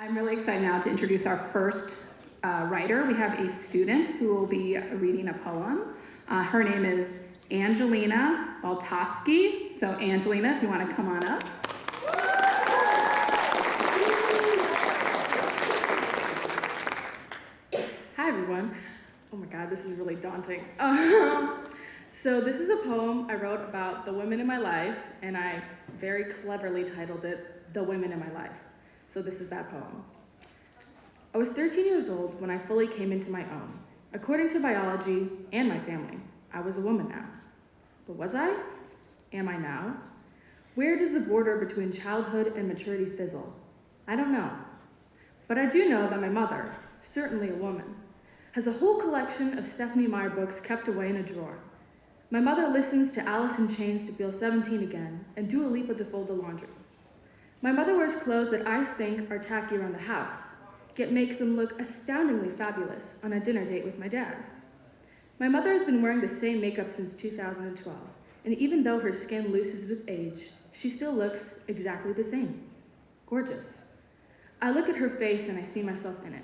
I'm really excited now to introduce our first writer. We have a student who will be reading a poem. Her name is Angelina Baltoski. So Angelina, if you want to come on up. Hi everyone. Oh my God, this is really daunting. So this is a poem I wrote about the women in my life, and I very cleverly titled it, The Women in My Life. So this is that poem. I was 13 years old when I fully came into my own. According to biology and my family, I was a woman now. But was I? Am I now? Where does the border between childhood and maturity fizzle? I don't know. But I do know that my mother, certainly a woman, has a whole collection of Stephanie Meyer books kept away in a drawer. My mother listens to Alice in Chains to feel 17 again and Dua Lipa to fold the laundry. My mother wears clothes that I think are tacky around the house, yet makes them look astoundingly fabulous on a dinner date with my dad. My mother has been wearing the same makeup since 2012, and even though her skin loosens with age, she still looks exactly the same. Gorgeous. I look at her face and I see myself in it.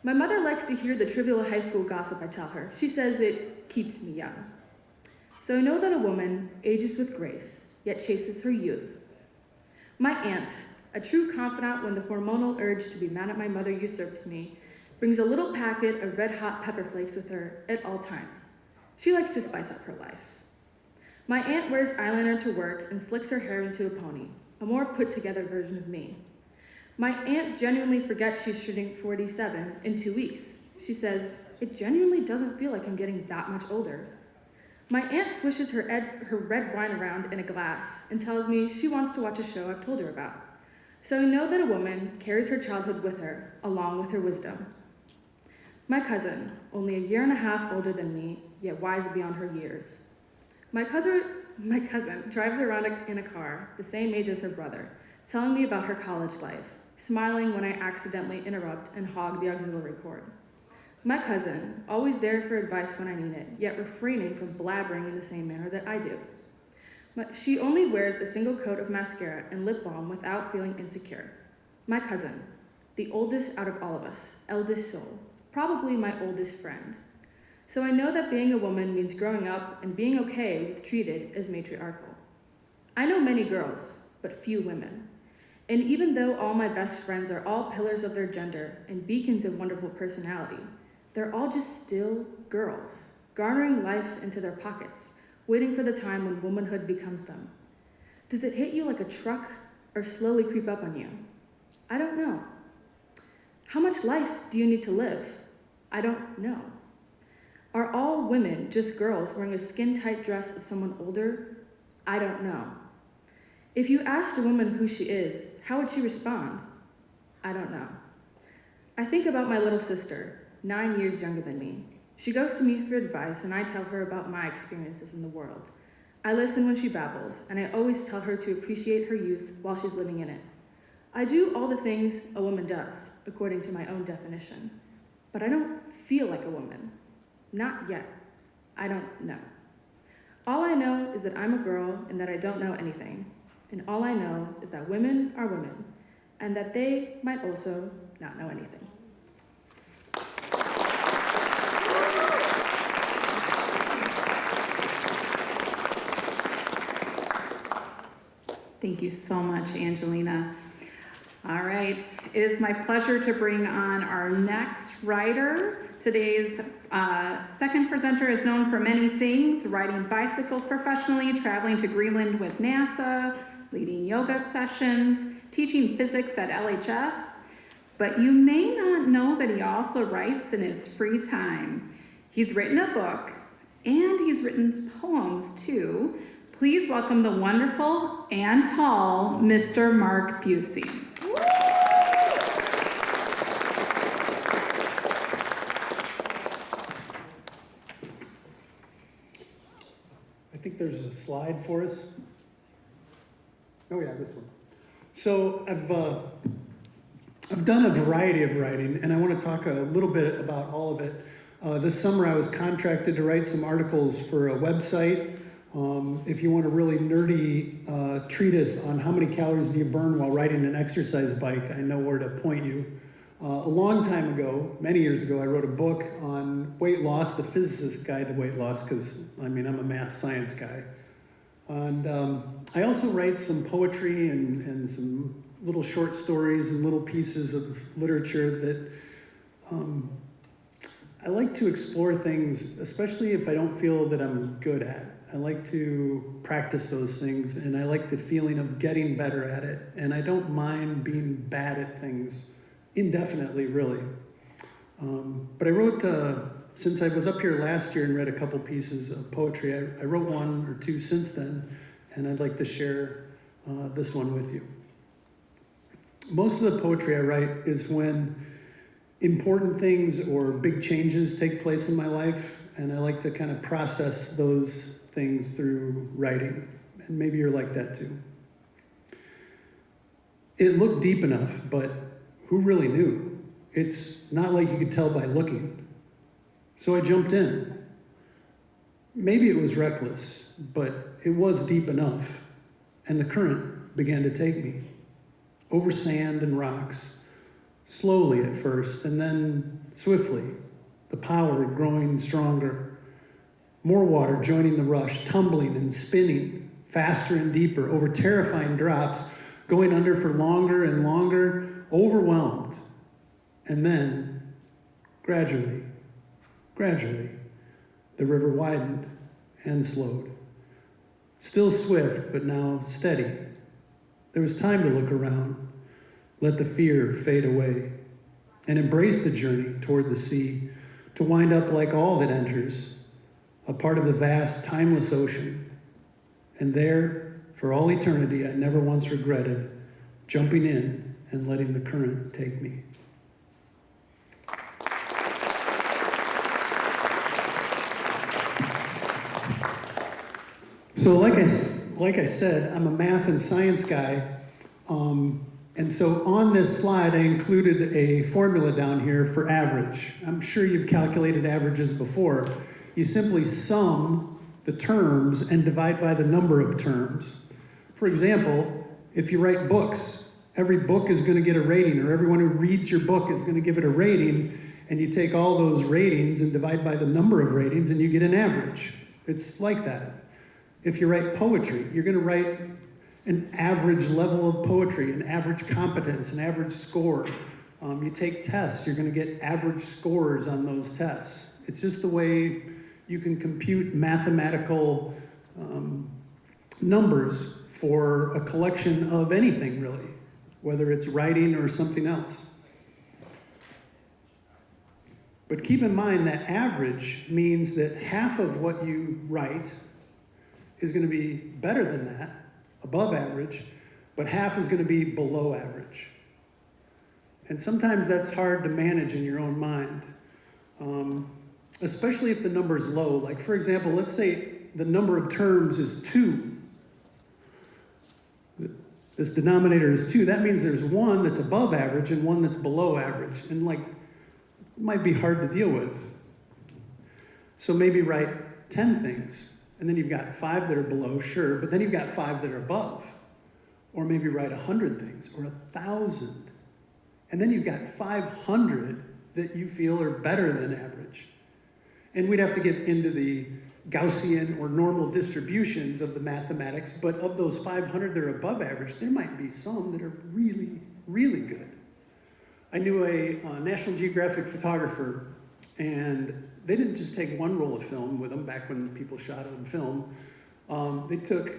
My mother likes to hear the trivial high school gossip I tell her. She says it keeps me young. So I know that a woman ages with grace, yet chases her youth. My aunt, a true confidant when the hormonal urge to be mad at my mother usurps me, brings a little packet of red-hot pepper flakes with her at all times. She likes to spice up her life. My aunt wears eyeliner to work and slicks her hair into a pony, a more put-together version of me. My aunt genuinely forgets she's turning 47 in 2 weeks. She says, "It genuinely doesn't feel like I'm getting that much older." My aunt swishes her red wine around in a glass and tells me she wants to watch a show I've told her about. So I know that a woman carries her childhood with her, along with her wisdom. My cousin, only a year and a half older than me, yet wise beyond her years. My cousin drives around in a car, the same age as her brother, telling me about her college life, smiling when I accidentally interrupt and hog the auxiliary cord. My cousin, always there for advice when I need it, yet refraining from blabbering in the same manner that I do. She only wears a single coat of mascara and lip balm without feeling insecure. My cousin, the oldest out of all of us, eldest soul, probably my oldest friend. So I know that being a woman means growing up and being okay with treated as matriarchal. I know many girls, but few women. And even though all my best friends are all pillars of their gender and beacons of wonderful personality, they're all just still girls, garnering life into their pockets, waiting for the time when womanhood becomes them. Does it hit you like a truck or slowly creep up on you? I don't know. How much life do you need to live? I don't know. Are all women just girls wearing a skin-tight dress of someone older? I don't know. If you asked a woman who she is, how would she respond? I don't know. I think about my little sister, 9 years younger than me. She goes to me for advice, and I tell her about my experiences in the world. I listen when she babbles, and I always tell her to appreciate her youth while she's living in it. I do all the things a woman does, according to my own definition. But I don't feel like a woman. Not yet. I don't know. All I know is that I'm a girl and that I don't know anything. And all I know is that women are women, and that they might also not know anything. Thank you so much, Angelina. All right, it is my pleasure to bring on our next writer. Today's second presenter is known for many things: riding bicycles professionally, traveling to Greenland with NASA, leading yoga sessions, teaching physics at LHS. But you may not know that he also writes in his free time. He's written a book, and he's written poems too. Please welcome the wonderful and tall Mr. Mark Buesing. I think there's a slide for us. Oh yeah, this one. So I've done a variety of writing, and I want to talk a little bit about all of it. This summer I was contracted to write some articles for a website If you want a really nerdy treatise on how many calories do you burn while riding an exercise bike, I know where to point you. A long time ago, many years ago, I wrote a book on weight loss, the physicist's guide to weight loss, because I'm a math science guy. And I also write some poetry and some little short stories and little pieces of literature that I like to explore things, especially if I don't feel that I'm good at. I like to practice those things, and I like the feeling of getting better at it. And I don't mind being bad at things indefinitely, really. But I wrote, since I was up here last year and read a couple pieces of poetry, I wrote one or two since then, and I'd like to share this one with you. Most of the poetry I write is when important things or big changes take place in my life, and I like to kind of process those things through writing. And maybe you're like that too. It looked deep enough, but who really knew? It's not like you could tell by looking. So I jumped in. Maybe it was reckless, but it was deep enough, and the current began to take me over sand and rocks, slowly at first, and then swiftly, the power growing stronger. More water joining the rush, tumbling and spinning, faster and deeper, over terrifying drops, going under for longer and longer, overwhelmed. And then, gradually, the river widened and slowed. Still swift, but now steady. There was time to look around, let the fear fade away, and embrace the journey toward the sea, to wind up like all that enters, a part of the vast, timeless ocean. And there, for all eternity, I never once regretted jumping in and letting the current take me. So like I said, I'm a math and science guy. And so on this slide, I included a formula down here for average. I'm sure you've calculated averages before. You simply sum the terms and divide by the number of terms. For example, if you write books, every book is going to get a rating, or everyone who reads your book is going to give it a rating, and you take all those ratings and divide by the number of ratings, and you get an average. It's like that. If you write poetry, you're going to write an average level of poetry, an average competence, an average score. You take tests, you're going to get average scores on those tests. It's just the way you can compute mathematical numbers for a collection of anything, really, whether it's writing or something else. But keep in mind that average means that half of what you write is going to be better than that, above average, but half is going to be below average. And sometimes that's hard to manage in your own mind, especially if the number is low. Like, for example, let's say the number of terms is 2. This denominator is 2. That means there's one that's above average and one that's below average. And it might be hard to deal with. So maybe write 10 things. And then you've got 5 that are below, sure, but then you've got 5 that are above. Or maybe write 100 things, or 1,000. And then you've got 500 that you feel are better than average. And we'd have to get into the Gaussian or normal distributions of the mathematics, but of those 500 that are above average, there might be some that are really, really good. I knew a National Geographic photographer, and they didn't just take one roll of film with them back when people shot on film. They took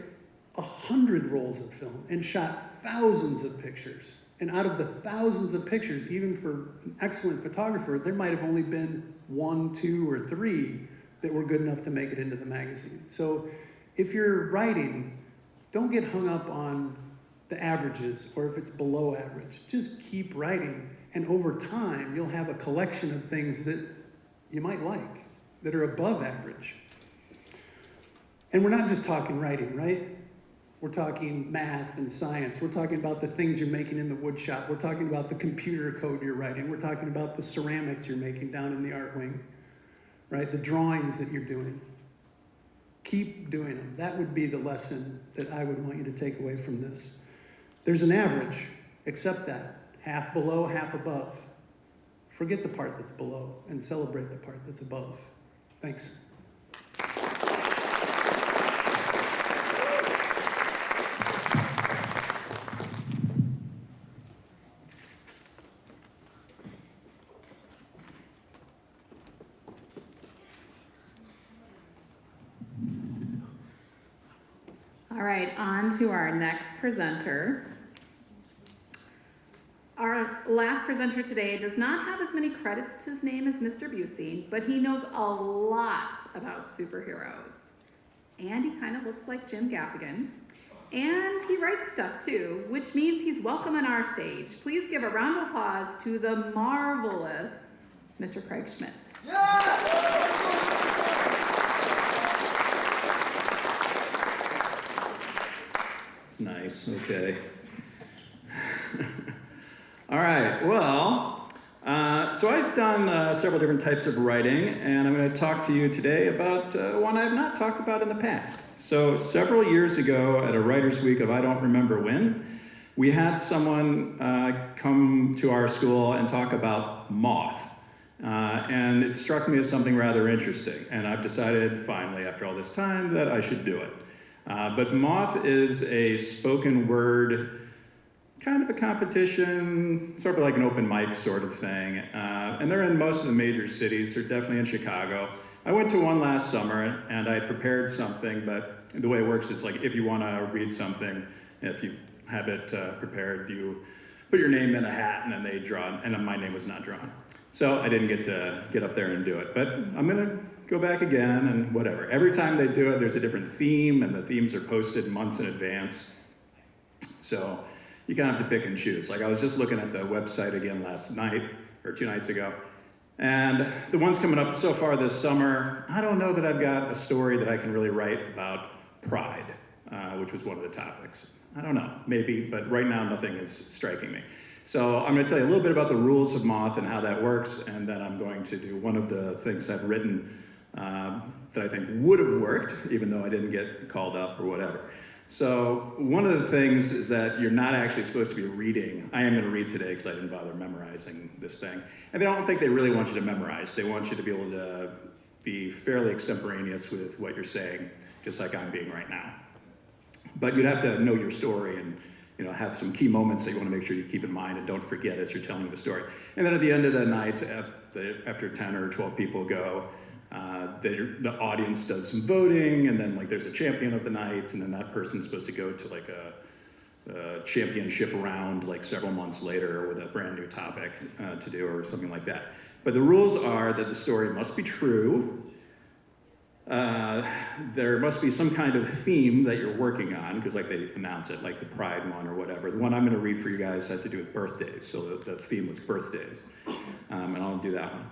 100 rolls of film and shot thousands of pictures. And out of the thousands of pictures, even for an excellent photographer, there might have only been 1, 2, or 3 that were good enough to make it into the magazine. So if you're writing, don't get hung up on the averages or if it's below average. Just keep writing, and over time, you'll have a collection of things that you might like, that are above average. And we're not just talking writing, right? We're talking math and science. We're talking about the things you're making in the wood shop. We're talking about the computer code you're writing. We're talking about the ceramics you're making down in the art wing, right? The drawings that you're doing. Keep doing them. That would be the lesson that I would want you to take away from this. There's an average. Accept that. Half below, half above. Forget the part that's below and celebrate the part that's above. Thanks. All right, on to our next presenter. Our last presenter today does not have as many credits to his name as Mr. Buesing, but he knows a lot about superheroes. And he kind of looks like Jim Gaffigan. And he writes stuff too, which means he's welcome on our stage. Please give a round of applause to the marvelous Mr. Craig Schmidt. It's nice, okay. All right, well, so I've done several different types of writing, and I'm going to talk to you today about one I've not talked about in the past. So several years ago at a writer's week of I don't remember when, we had someone come to our school and talk about moth. And it struck me as something rather interesting, and I've decided finally after all this time that I should do it. But moth is a spoken word kind of a competition, sort of like an open mic sort of thing. And they're in most of the major cities. They're definitely in Chicago. I went to one last summer and I prepared something, but the way it works is like if you want to read something, if you have it prepared, you put your name in a hat and then they draw, and my name was not drawn. So I didn't get to get up there and do it, but I'm gonna go back again and whatever. Every time they do it, there's a different theme, and the themes are posted months in advance. So you kind of have to pick and choose. Like I was just looking at the website again last night, or 2 nights ago, and the ones coming up so far this summer, I don't know that I've got a story that I can really write about pride, which was one of the topics. I don't know, maybe, but right now nothing is striking me. So I'm going to tell you a little bit about the rules of moth and how that works, and then I'm going to do one of the things I've written that I think would have worked, even though I didn't get called up or whatever. So one of the things is that you're not actually supposed to be reading. I am going to read today because I didn't bother memorizing this thing. And they don't think they really want you to memorize. They want you to be able to be fairly extemporaneous with what you're saying, just like I'm being right now. But you'd have to know your story and have some key moments that you want to make sure you keep in mind and don't forget as you're telling the story. And then at the end of the night, after 10 or 12 people go, the audience does some voting, and then there's a champion of the night, and then that person's supposed to go to a championship round several months later with a brand new topic to do or something like that. But the rules are that the story must be true. There must be some kind of theme that you're working on, because they announce it, like the Pride one or whatever. The one I'm going to read for you guys had to do with birthdays, so the theme was birthdays, and I'll do that one.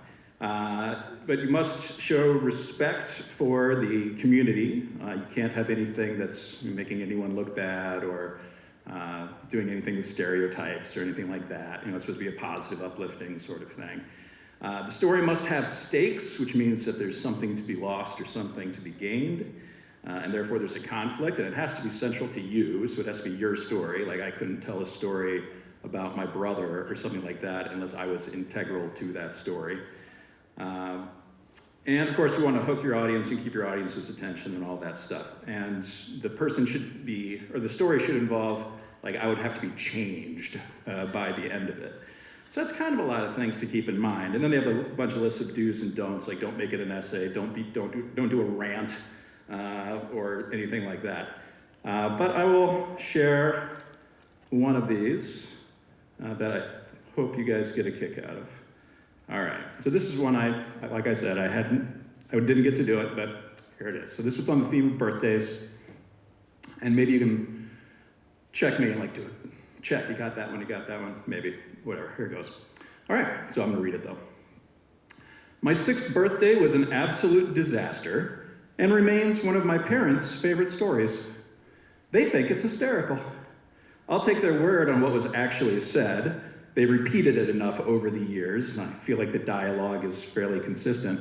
But you must show respect for the community. You can't have anything that's making anyone look bad or doing anything with stereotypes or anything like that. It's supposed to be a positive, uplifting sort of thing. The story must have stakes, which means that there's something to be lost or something to be gained, and therefore there's a conflict, and it has to be central to you, so it has to be your story. I couldn't tell a story about my brother or something like that unless I was integral to that story. And of course, you want to hook your audience and keep your audience's attention and all that stuff. And the person should be, or the story should involve, I would have to be changed by the end of it. So that's kind of a lot of things to keep in mind. And then they have a bunch of lists of do's and don'ts, don't make it an essay, don't do a rant, or anything like that. But I will share one of these that I hope you guys get a kick out of. All right, so this is one like I said, I didn't get to do it, but here it is. So this was on the theme of birthdays, and maybe you can check me and do it. Check, you got that one, maybe, whatever, here it goes. All right, so I'm gonna read it though. My 6th birthday was an absolute disaster and remains one of my parents' favorite stories. They think it's hysterical. I'll take their word on what was actually said. They repeated it enough over the years, and I feel like the dialogue is fairly consistent.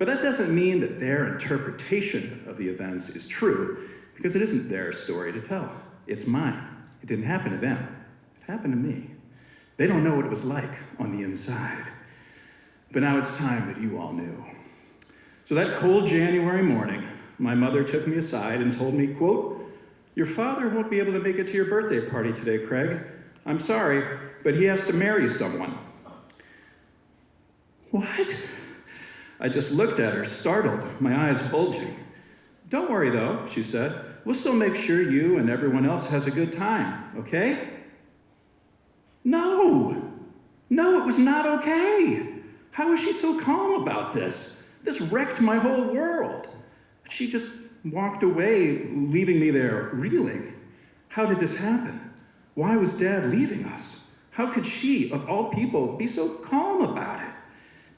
But that doesn't mean that their interpretation of the events is true, because it isn't their story to tell. It's mine. It didn't happen to them. It happened to me. They don't know what it was like on the inside. But now it's time that you all knew. So that cold January morning, my mother took me aside and told me, quote, "Your father won't be able to make it to your birthday party today, Craig. I'm sorry, but he has to marry someone." What? I just looked at her, startled, my eyes bulging. "Don't worry, though," she said. "We'll still make sure you and everyone else has a good time, okay?" No, it was not okay. How was she so calm about this? This wrecked my whole world. She just walked away, leaving me there reeling. How did this happen? Why was Dad leaving us? How could she, of all people, be so calm about it?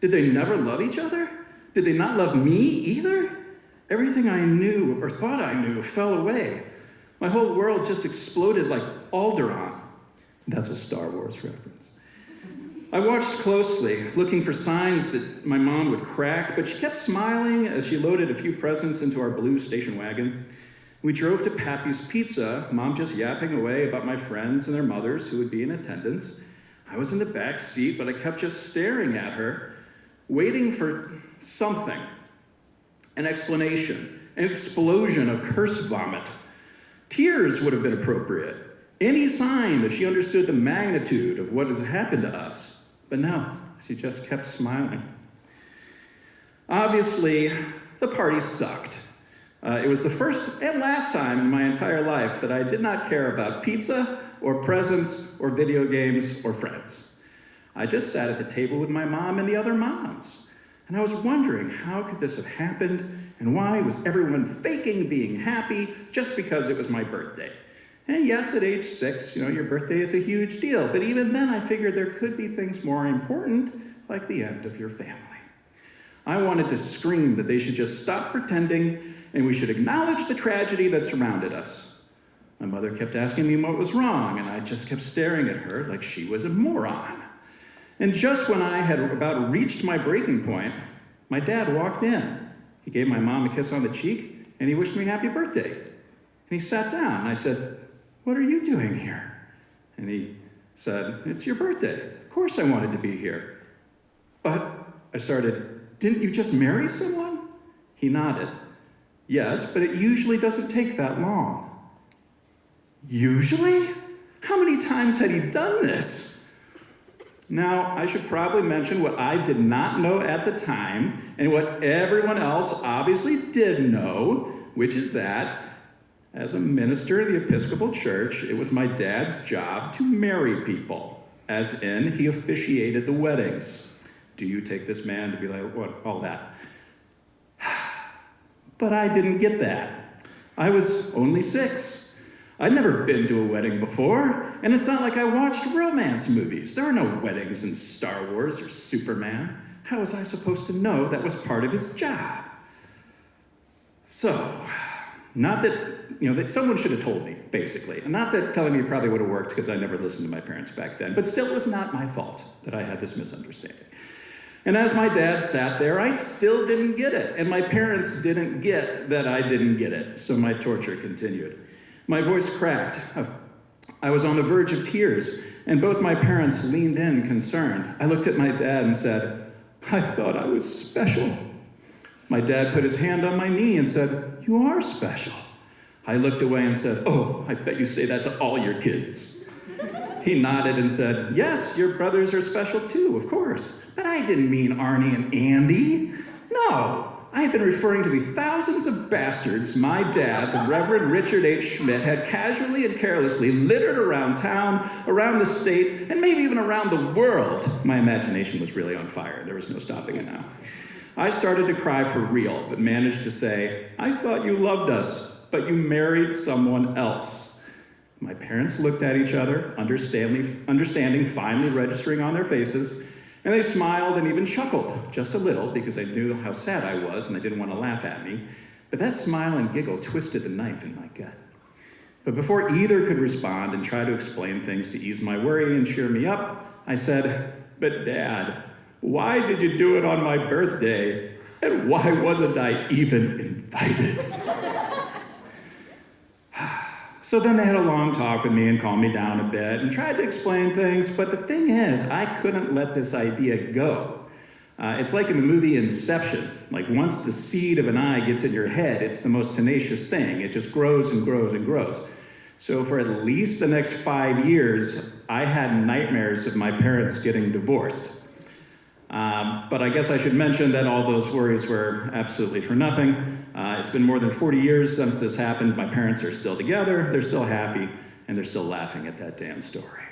Did they never love each other? Did they not love me either? Everything I knew or thought I knew fell away. My whole world just exploded like Alderaan. That's a Star Wars reference. I watched closely, looking for signs that my mom would crack, but she kept smiling as she loaded a few presents into our blue station wagon. We drove to Pappy's Pizza, Mom just yapping away about my friends and their mothers who would be in attendance. I was in the back seat, but I kept just staring at her, waiting for something, an explanation, an explosion of curse vomit. Tears would have been appropriate. Any sign that she understood the magnitude of what has happened to us. But no, she just kept smiling. Obviously, the party sucked. It was the first and last time in my entire life that I did not care about pizza or presents or video games or friends. I just sat at the table with my mom and the other moms. And I was wondering, how could this have happened? And why was everyone faking being happy just because it was my birthday? And yes, at age 6, your birthday is a huge deal. But even then, I figured there could be things more important, like the end of your family. I wanted to scream that they should just stop pretending and we should acknowledge the tragedy that surrounded us. My mother kept asking me what was wrong, and I just kept staring at her like she was a moron. And just when I had about reached my breaking point, my dad walked in. He gave my mom a kiss on the cheek, and he wished me happy birthday. And he sat down, and I said, "What are you doing here?" And he said, "It's your birthday. Of course I wanted to be here." "But," I started, "didn't you just marry someone?" He nodded. "Yes, but it usually doesn't take that long." Usually? How many times had he done this? Now, I should probably mention what I did not know at the time, and what everyone else obviously did know, which is that as a minister of the Episcopal Church, it was my dad's job to marry people, as in he officiated the weddings. Do you take this man to be like, what, all that? But I didn't get that. I was only 6. I'd never been to a wedding before, and it's not like I watched romance movies. There are no weddings in Star Wars or Superman. How was I supposed to know that was part of his job? So, not that, that someone should have told me, basically. And not that telling me probably would have worked because I never listened to my parents back then, but still it was not my fault that I had this misunderstanding. And as my dad sat there, I still didn't get it. And my parents didn't get that I didn't get it. So my torture continued. My voice cracked. I was on the verge of tears, and both my parents leaned in, concerned. I looked at my dad and said, "I thought I was special." My dad put his hand on my knee and said, "You are special." I looked away and said, "Oh, I bet you say that to all your kids." He nodded and said, "Yes, your brothers are special too, of course. But I didn't mean Arnie and Andy. No, I had been referring to the thousands of bastards my dad, the Reverend Richard H. Schmidt, had casually and carelessly littered around town, around the state, and maybe even around the world." My imagination was really on fire. There was no stopping it now. I started to cry for real, but managed to say, "I thought you loved us, but you married someone else." My parents looked at each other, understanding finally registering on their faces, and they smiled and even chuckled, just a little, because they knew how sad I was and they didn't want to laugh at me. But that smile and giggle twisted the knife in my gut. But before either could respond and try to explain things to ease my worry and cheer me up, I said, "But Dad, why did you do it on my birthday? And why wasn't I even invited? So then they had a long talk with me and calmed me down a bit and tried to explain things, but the thing is, I couldn't let this idea go. It's like in the movie Inception. Like once the seed of an eye gets in your head, it's the most tenacious thing. It just grows and grows and grows. So for at least the next 5 years, I had nightmares of my parents getting divorced. But I guess I should mention that all those worries were absolutely for nothing. It's been more than 40 years since this happened. My parents are still together, they're still happy, and they're still laughing at that damn story.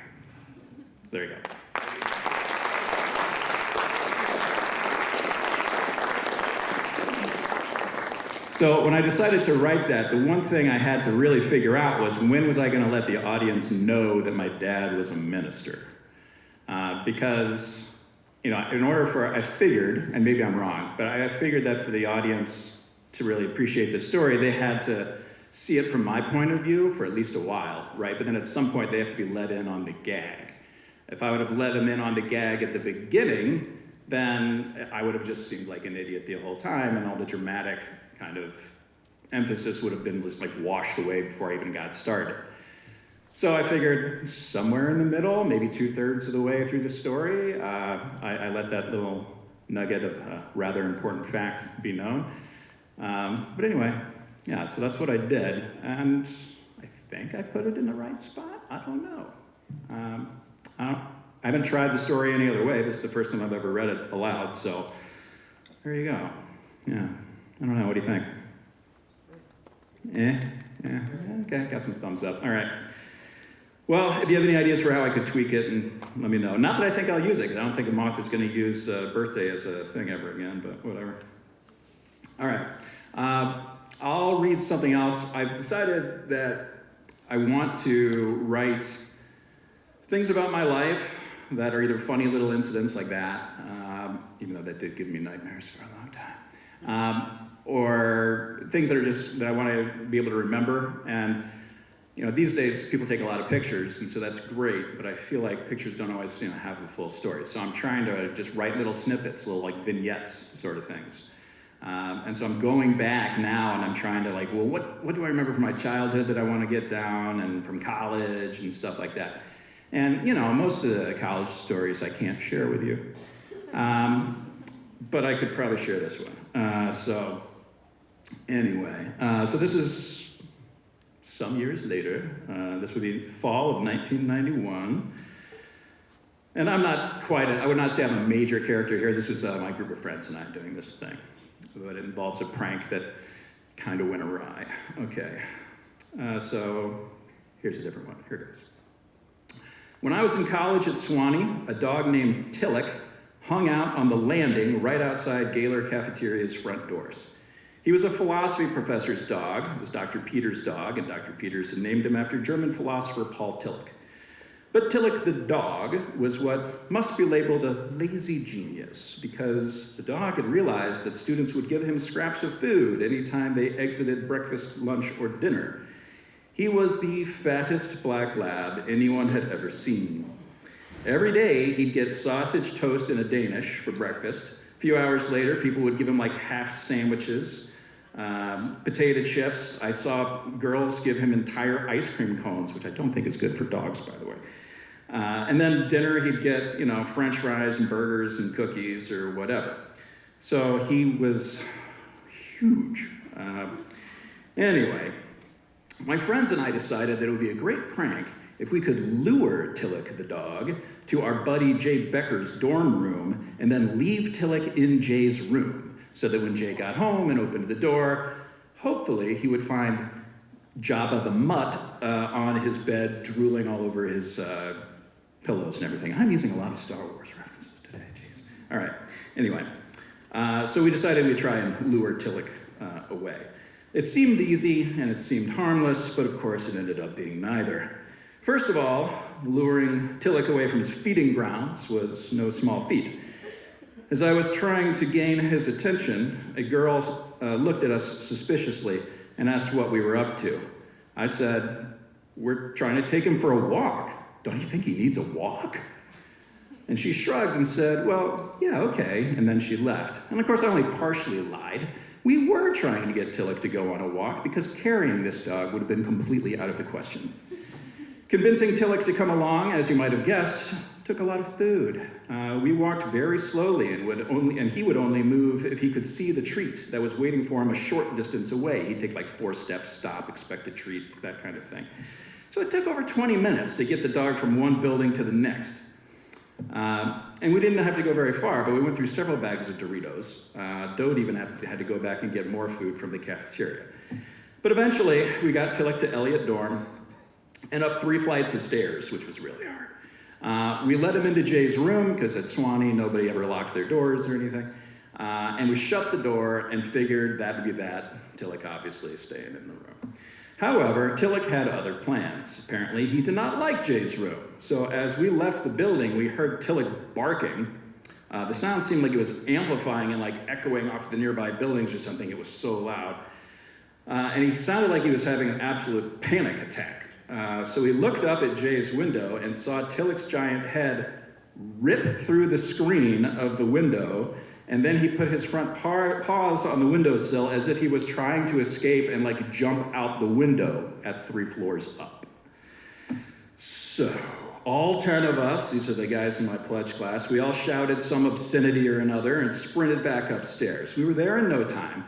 There you go. So when I decided to write that, the one thing I had to really figure out was when was I going to let the audience know that my dad was a minister? Because, in order for, I figured, and maybe I'm wrong, but I figured that for the audience to really appreciate the story, they had to see it from my point of view for at least a while, right? But then at some point they have to be let in on the gag. If I would have let them in on the gag at the beginning, then I would have just seemed like an idiot the whole time, and all the dramatic kind of emphasis would have been just like washed away before I even got started. So I figured somewhere in the middle, maybe 2/3 of the way through the story, I let that little nugget of rather important fact be known. But anyway, yeah, so that's what I did. And I think I put it in the right spot. I don't know. I haven't tried the story any other way. This is the first time I've ever read it aloud. So there you go. Yeah. I don't know. What do you think? Yeah. Okay, got some thumbs up. All right. Well, if you have any ideas for how I could tweak it, and let me know. Not that I think I'll use it, because I don't think a moth is going to use birthday as a thing ever again, but whatever. All right. I'll read something else. I've decided that I want to write things about my life that are either funny little incidents like that, even though that did give me nightmares for a long time, or things that are just that I want to be able to remember. And these days people take a lot of pictures, and so that's great, but I feel like pictures don't always have the full story. So I'm trying to just write little snippets, little like vignettes sort of things. And so I'm going back now, and I'm trying to what do I remember from my childhood that I want to get down, and from college and stuff like that. And most of the college stories I can't share with you, but I could probably share this one. So anyway, so this is some years later. This would be fall of 1991. And I would not say I'm a major character here. This was my group of friends and I doing this thing. But it involves a prank that kind of went awry. Okay, so here's a different one. Here it goes. When I was in college at Sewanee, a dog named Tillich hung out on the landing right outside Gaylor Cafeteria's front doors. He was a philosophy professor's dog. It was Dr. Peter's dog, and Dr. Peters had named him after German philosopher Paul Tillich. But Tillich the dog was what must be labeled a lazy genius, because the dog had realized that students would give him scraps of food anytime they exited breakfast, lunch, or dinner. He was the fattest black lab anyone had ever seen. Every day, he'd get sausage toast and a Danish for breakfast. A few hours later, people would give him half sandwiches, potato chips. I saw girls give him entire ice cream cones, which I don't think is good for dogs, by the way. And then dinner, he'd get, French fries and burgers and cookies or whatever. So he was huge. Anyway, my friends and I decided that it would be a great prank if we could lure Tillich the dog to our buddy Jay Becker's dorm room and then leave Tillich in Jay's room so that when Jay got home and opened the door, hopefully he would find Jabba the Mutt on his bed, drooling all over his pillows and everything. I'm using a lot of Star Wars references today, jeez. All right, anyway. So we decided we'd try and lure Tillich away. It seemed easy and it seemed harmless, but of course it ended up being neither. First of all, luring Tillich away from his feeding grounds was no small feat. As I was trying to gain his attention, a girl looked at us suspiciously and asked what we were up to. I said, "We're trying to take him for a walk. Don't you think he needs a walk?" And she shrugged and said, well, yeah, okay, and then she left. And of course, I only partially lied. We were trying to get Tillich to go on a walk because carrying this dog would have been completely out of the question. Convincing Tillich to come along, as you might have guessed, took a lot of food. We walked very slowly and he would only move if he could see the treat that was waiting for him a short distance away. He'd take like 4 steps, stop, expect a treat, that kind of thing. So it took over 20 minutes to get the dog from one building to the next. And we didn't have to go very far, but we went through several bags of Doritos. Dode even had to go back and get more food from the cafeteria. But eventually, we got Tillich to Elliott dorm and up 3 flights of stairs, which was really hard. We let him into Jay's room, because at Swanee, nobody ever locked their doors or anything. And we shut the door and figured that would be that. Tillich obviously staying in the room. However, Tillich had other plans. Apparently, he did not like Jay's room. So as we left the building, we heard Tillich barking. The sound seemed like it was amplifying and like echoing off the nearby buildings or something. It was so loud. And he sounded like he was having an absolute panic attack. So we looked up at Jay's window and saw Tillich's giant head rip through the screen of the window, and then he put his front paws on the windowsill as if he was trying to escape and like jump out the window at 3 floors up. So, all 10 of us, these are the guys in my pledge class, we all shouted some obscenity or another and sprinted back upstairs. We were there in no time.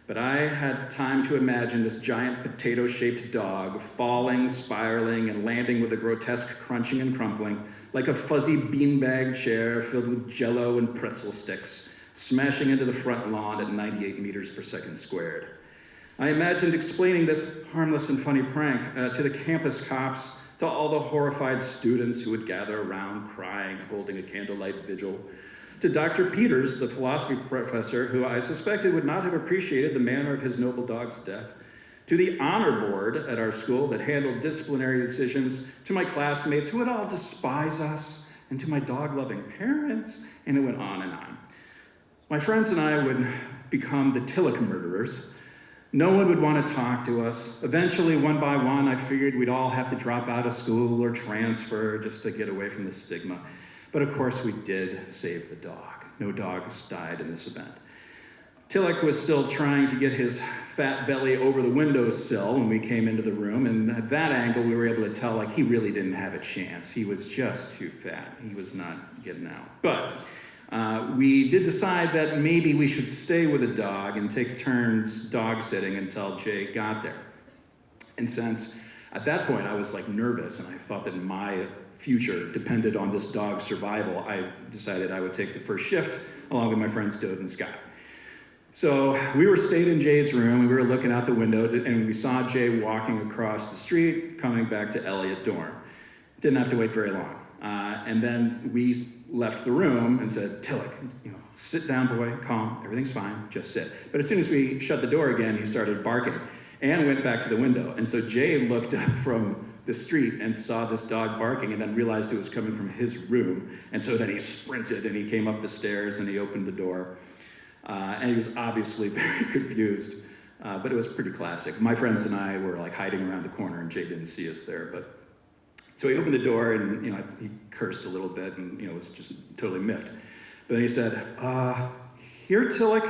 But I had time to imagine this giant potato-shaped dog falling, spiraling, and landing with a grotesque crunching and crumpling, like a fuzzy beanbag chair filled with Jell-O and pretzel sticks, smashing into the front lawn at 98 meters per second squared. I imagined explaining this harmless and funny prank to the campus cops, to all the horrified students who would gather around crying, holding a candlelight vigil, to Dr. Peters, the philosophy professor, who I suspected would not have appreciated the manner of his noble dog's death, to the honor board at our school that handled disciplinary decisions, to my classmates who would all despise us, and to my dog-loving parents, and it went on and on. My friends and I would become the Tillich murderers. No one would want to talk to us. Eventually, one by one, I figured we'd all have to drop out of school or transfer just to get away from the stigma. But of course, we did save the dog. No dogs died in this event. Tillich was still trying to get his fat belly over the windowsill when we came into the room, and at that angle, we were able to tell like he really didn't have a chance. He was just too fat. He was not getting out. But we did decide that maybe we should stay with the dog and take turns dog sitting until Jay got there. And since at that point I was like nervous and I thought that my future depended on this dog's survival, I decided I would take the first shift along with my friends Dode and Scott. So we were stayed in Jay's room and we were looking out the window and we saw Jay walking across the street coming back to Elliott dorm. Didn't have to wait very long. And then we left the room and said, Tillich, sit down, boy, calm, everything's fine, just sit. But as soon as we shut the door again, he started barking and went back to the window. And so Jay looked up from the street and saw this dog barking and then realized it was coming from his room. And so then he sprinted and he came up the stairs and he opened the door. And he was obviously very confused, but it was pretty classic. My friends and I were like hiding around the corner and Jay didn't see us there. But so he opened the door and he cursed a little bit and was just totally miffed. But then he said, "Here, Tillich,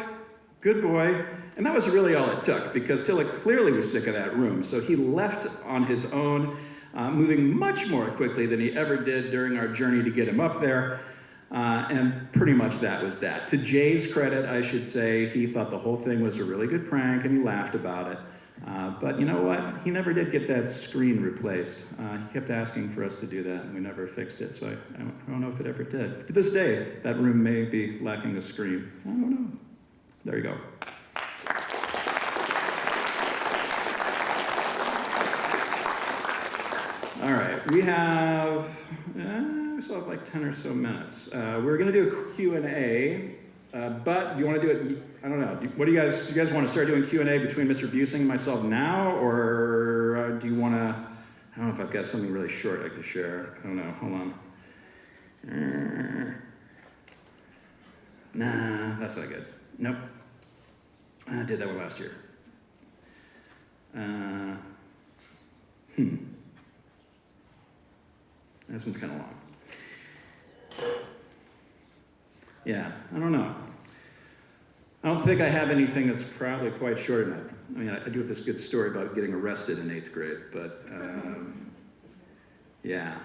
good boy." And that was really all it took because Tillich clearly was sick of that room. So he left on his own, moving much more quickly than he ever did during our journey to get him up there. And pretty much that was that. To Jay's credit, I should say, he thought the whole thing was a really good prank and he laughed about it. But you know what? He never did get that screen replaced. He kept asking for us to do that and we never fixed it. So I don't know if it ever did. To this day, that room may be lacking a screen. I don't know. There you go. All right, we still have like 10 or so minutes. We're going to do a Q&A, but do you want to do it, I don't know, what do you guys want to start doing Q&A between Mr. Buesing and myself now, or do you want to, I don't know if I've got something really short I could share. I don't know, hold on. Nah, that's not good. Nope. I did that one last year. This one's kind of long. yeah, I don't know. I don't think I have anything that's probably quite short enough. I mean, I do have this good story about getting arrested in 8th grade, but yeah.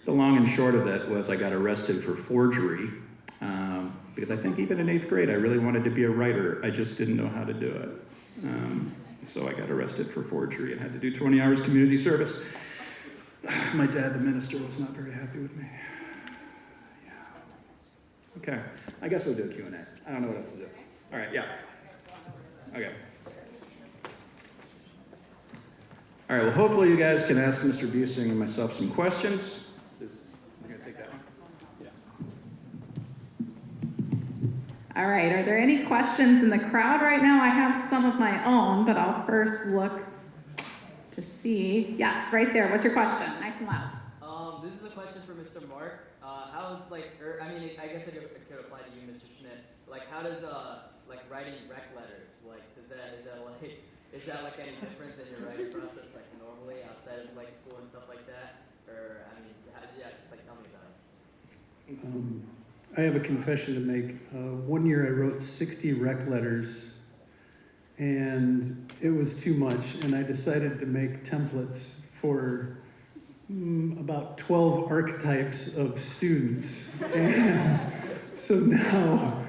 The long and short of it was I got arrested for forgery because I think even in 8th grade I really wanted to be a writer. I just didn't know how to do it. So I got arrested for forgery and had to do 20 hours community service. My dad, the minister, was not very happy with me. Yeah. Okay, I guess we'll do a Q&A. I don't know what else to do. All right, yeah. Okay. All right, well, hopefully you guys can ask Mr. Buesing and myself some questions. You're going to take that one? Yeah. All right, are there any questions in the crowd right now? I have some of my own, but I'll first look to see. Yes, right there. What's your question? Nice and loud. This is a question for Mr. Mark. How's I guess it could apply to you, Mr. Schmidt. Like, how does writing rec letters, is that any different than your writing process normally outside of school and stuff like that? Or just tell me about it. I have a confession to make. One year I wrote 60 rec letters, and it was too much, and I decided to make templates for about 12 archetypes of students. And so now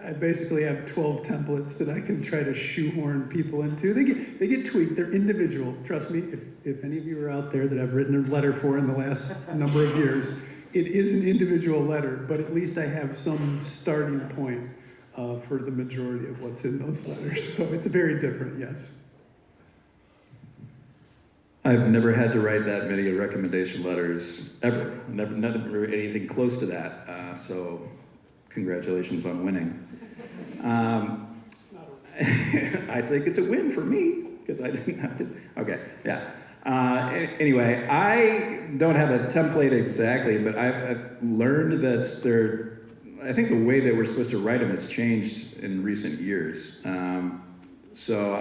I basically have 12 templates that I can try to shoehorn people into. They get tweaked. They're individual. Trust me, if any of you are out there that I've written a letter for in the last number of years, it is an individual letter, but at least I have some starting point for the majority of what's in those letters. So it's very different, yes. I've never had to write that many recommendation letters ever. Never anything close to that. So congratulations on winning. I think it's a win for me because I didn't have to. Okay, yeah. Anyway, I don't have a template exactly, but I've learned that I think the way that we're supposed to write them has changed in recent years. So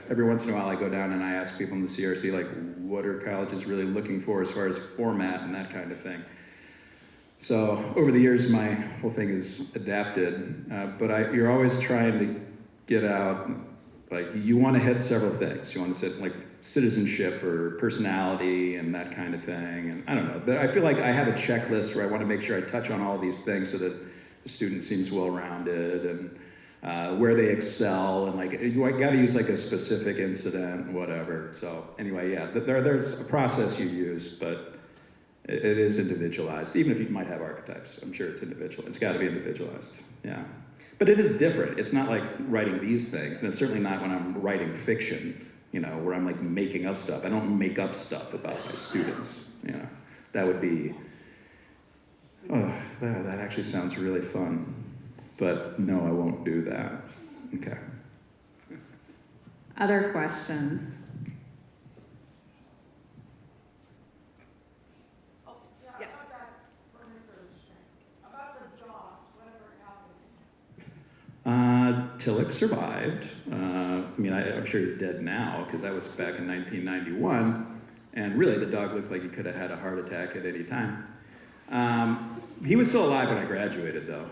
every once in a while I go down and I ask people in the CRC, what are colleges really looking for as far as format and that kind of thing. So over the years, my whole thing is adapted, but you're always trying to get out, you want to hit several things. You want to set citizenship or personality and that kind of thing. And I don't know, but I feel like I have a checklist where I want to make sure I touch on all these things so that the student seems well-rounded and where they excel, and you got to use a specific incident, whatever. So anyway, yeah, there's a process you use, but it is individualized. Even if you might have archetypes, I'm sure it's individual. It's got to be individualized, yeah. But it is different. It's not like writing these things, and it's certainly not when I'm writing fiction, where I'm making up stuff. I don't make up stuff about my students, That would be, that actually sounds really fun. But no, I won't do that. Okay. Other questions? Yes. About the job, whatever happened. Tillich survived. I'm sure he's dead now because that was back in 1991. And really, the dog looked like he could have had a heart attack at any time. He was still alive when I graduated, though.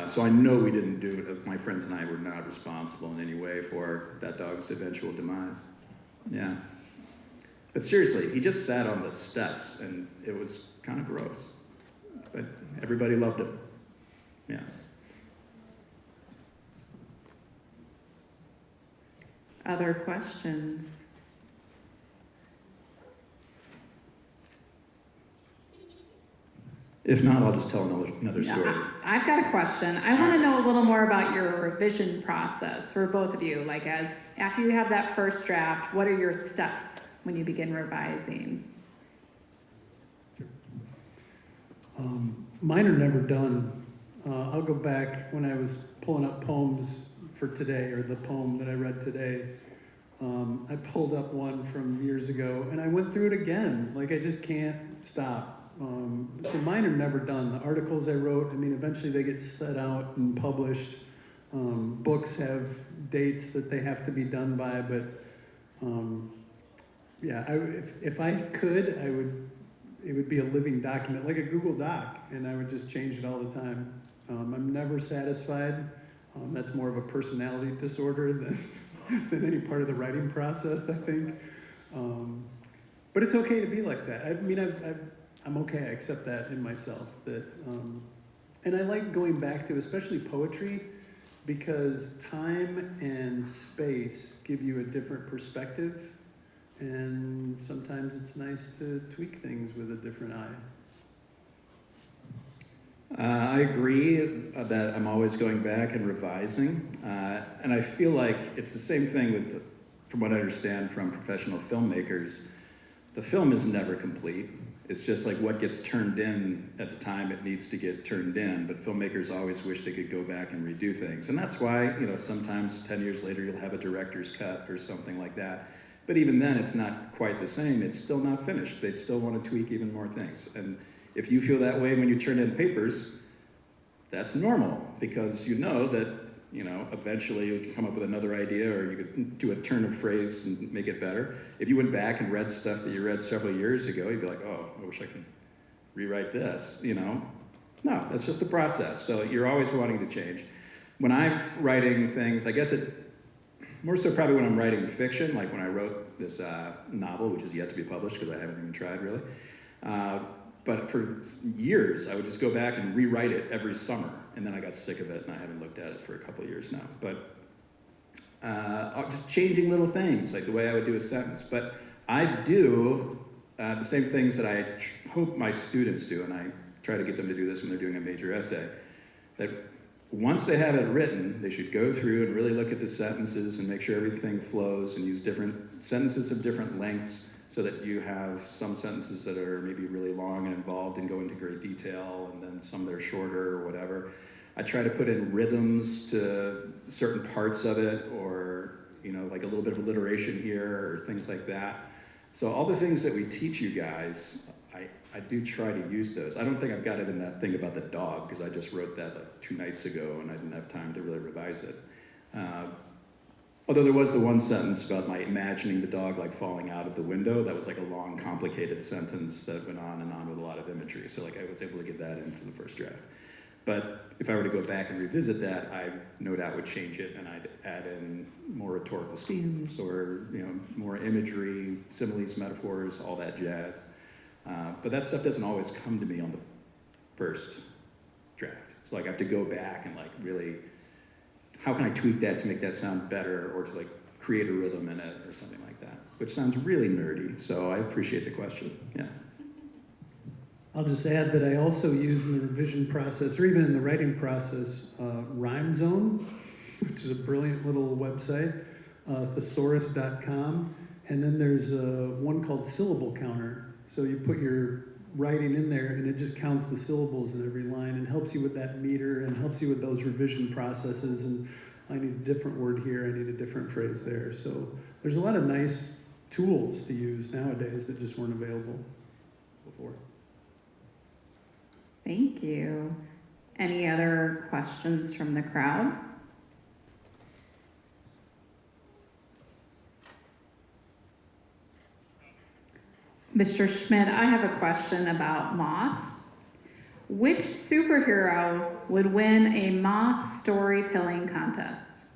So I know we didn't do it. My friends and I were not responsible in any way for that dog's eventual demise. Yeah. But seriously, he just sat on the steps, and it was kind of gross. But everybody loved him. Yeah. Other questions? If not, I'll just tell another story. Yeah, I've got a question. I want to know a little more about your revision process for both of you. After you have that first draft, what are your steps when you begin revising? Mine are never done. I'll go back when I was pulling up poems for today, or the poem that I read today. I pulled up one from years ago, and I went through it again. I just can't stop. So mine are never done. The articles I wrote, eventually they get set out and published. Books have dates that they have to be done by, but if I could, I would it would be a living document, like a Google Doc, and I would just change it all the time. I'm never satisfied. That's more of a personality disorder than, than any part of the writing process, I think. But it's okay to be like that. I mean, I'm okay. I accept that in myself. That, and I like going back to, especially poetry, because time and space give you a different perspective, and sometimes it's nice to tweak things with a different eye. I agree that I'm always going back and revising, and I feel like it's the same thing with, from what I understand from professional filmmakers, the film is never complete. It's just like what gets turned in at the time it needs to get turned in, but filmmakers always wish they could go back and redo things. And that's why, sometimes 10 years later you'll have a director's cut or something like that. But even then it's not quite the same. It's still not finished. They'd still want to tweak even more things. And if you feel that way when you turn in papers, that's normal, because you know that, eventually you can come up with another idea, or you could do a turn of phrase and make it better. If you went back and read stuff that you read several years ago, you'd be like, oh, I wish I could rewrite this, No, that's just a process. So you're always wanting to change. When I'm writing things, I guess more so probably when I'm writing fiction, like when I wrote this novel, which is yet to be published because I haven't even tried really. But for years, I would just go back and rewrite it every summer. And then I got sick of it, and I haven't looked at it for a couple of years now. But just changing little things, like the way I would do a sentence. But I do the same things that I hope my students do, and I try to get them to do this when they're doing a major essay, that once they have it written, they should go through and really look at the sentences and make sure everything flows, and use different sentences of different lengths, so that you have some sentences that are maybe really long and involved and go into great detail, and then some that are shorter or whatever. I try to put in rhythms to certain parts of it, or like a little bit of alliteration here or things like that. So all the things that we teach you guys, I do try to use those. I don't think I've got it in that thing about the dog, because I just wrote that like 2 nights ago and I didn't have time to really revise it. Although there was the one sentence about my imagining the dog like falling out of the window. That was like a long, complicated sentence that went on and on with a lot of imagery. So like I was able to get that in for the first draft. But if I were to go back and revisit that, I no doubt would change it, and I'd add in more rhetorical schemes, or more imagery, similes, metaphors, all that jazz. But that stuff doesn't always come to me on the first draft. So like I have to go back and like really, how can I tweak that to make that sound better, or to like create a rhythm in it or something like that, which sounds really nerdy. So I appreciate the question. Yeah. I'll just add that I also use in the revision process, or even in the writing process, Rhyme Zone, which is a brilliant little website, thesaurus.com. And then there's one called Syllable Counter. So you put your writing in there, and it just counts the syllables in every line and helps you with that meter and helps you with those revision processes. And I need a different word here, I need a different phrase there. So there's a lot of nice tools to use nowadays that just weren't available before. Thank you. Any other questions from the crowd? Mr. Schmidt, I have a question about Moth. Which superhero would win a Moth storytelling contest?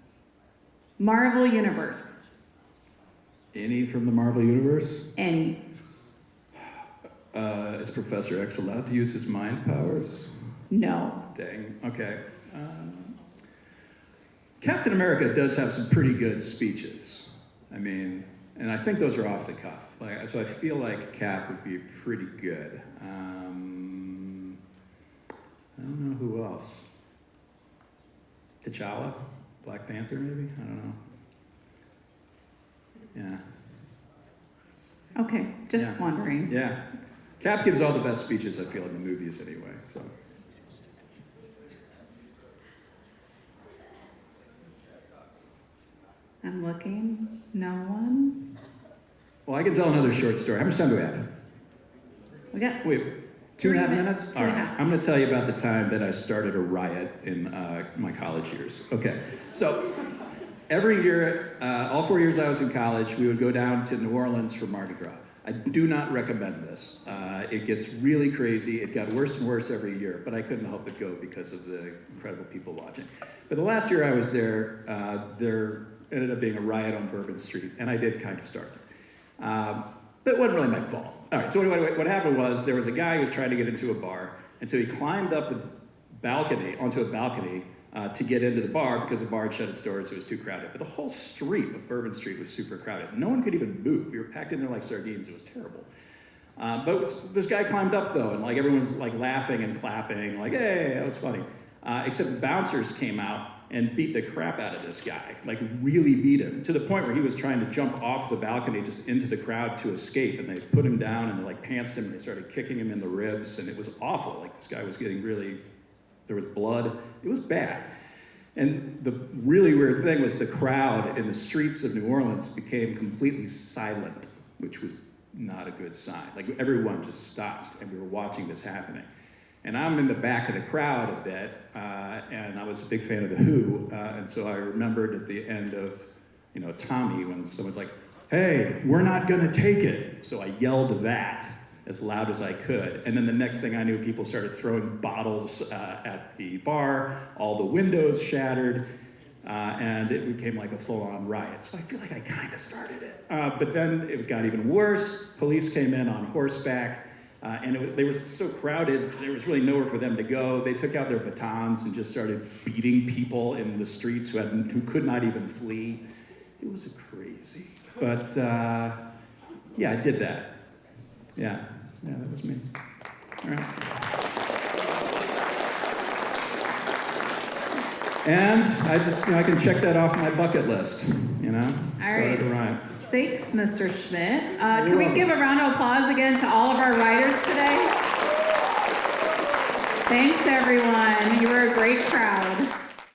Marvel Universe. Any from the Marvel Universe? Any. Is Professor X allowed to use his mind powers? No. Dang. Okay. Captain America does have some pretty good speeches. I mean, and I think those are off the cuff. So I feel like Cap would be pretty good. I don't know who else. T'Challa? Black Panther, maybe? I don't know. Yeah. Okay, just wondering. Yeah. Cap gives all the best speeches, I feel, in the movies anyway, so. I'm looking. No one? Well, I can tell another short story. How much time do we have? We got We have 2.5 minutes? Two All and a right. half. I'm going to tell you about the time that I started a riot in my college years. Okay. So every year, all 4 years I was in college, we would go down to New Orleans for Mardi Gras. I do not recommend this. It gets really crazy. It got worse and worse every year, but I couldn't help but go because of the incredible people watching. But the last year I was there, there ended up being a riot on Bourbon Street, and I did kind of start it. But it wasn't really my fault. All right, so anyway, what happened was there was a guy who was trying to get into a bar, and so he climbed up the balcony, onto a balcony, to get into the bar because the bar had shut its doors, so it was too crowded. But the whole street of Bourbon Street was super crowded. No one could even move. We were packed in there like sardines. It was terrible. This guy climbed up though, and like everyone was like laughing and clapping, like, hey, that was funny. Except bouncers came out and beat the crap out of this guy, like really beat him, to the point where he was trying to jump off the balcony just into the crowd to escape, and they put him down and they like pantsed him and they started kicking him in the ribs, and it was awful. Like this guy was getting really, there was blood. It was bad. And the really weird thing was the crowd in the streets of New Orleans became completely silent, which was not a good sign. Like everyone just stopped and we were watching this happening. And I'm in the back of the crowd a bit, and I was a big fan of The Who, and so I remembered at the end of, Tommy, when someone's like, hey, we're not gonna take it. So I yelled that as loud as I could. And then the next thing I knew, people started throwing bottles at the bar, all the windows shattered, and it became like a full-on riot. So I feel like I kind of started it. But then it got even worse. Police came in on horseback, and they were so crowded, there was really nowhere for them to go. They took out their batons and just started beating people in the streets who could not even flee. It was crazy. But yeah, I did that. Yeah, that was me. All right. And I just, I can check that off my bucket list, Started to rhyme. Thanks, Mr. Schmidt. Can we give a round of applause again to all of our writers today? Thanks, everyone. You were a great crowd.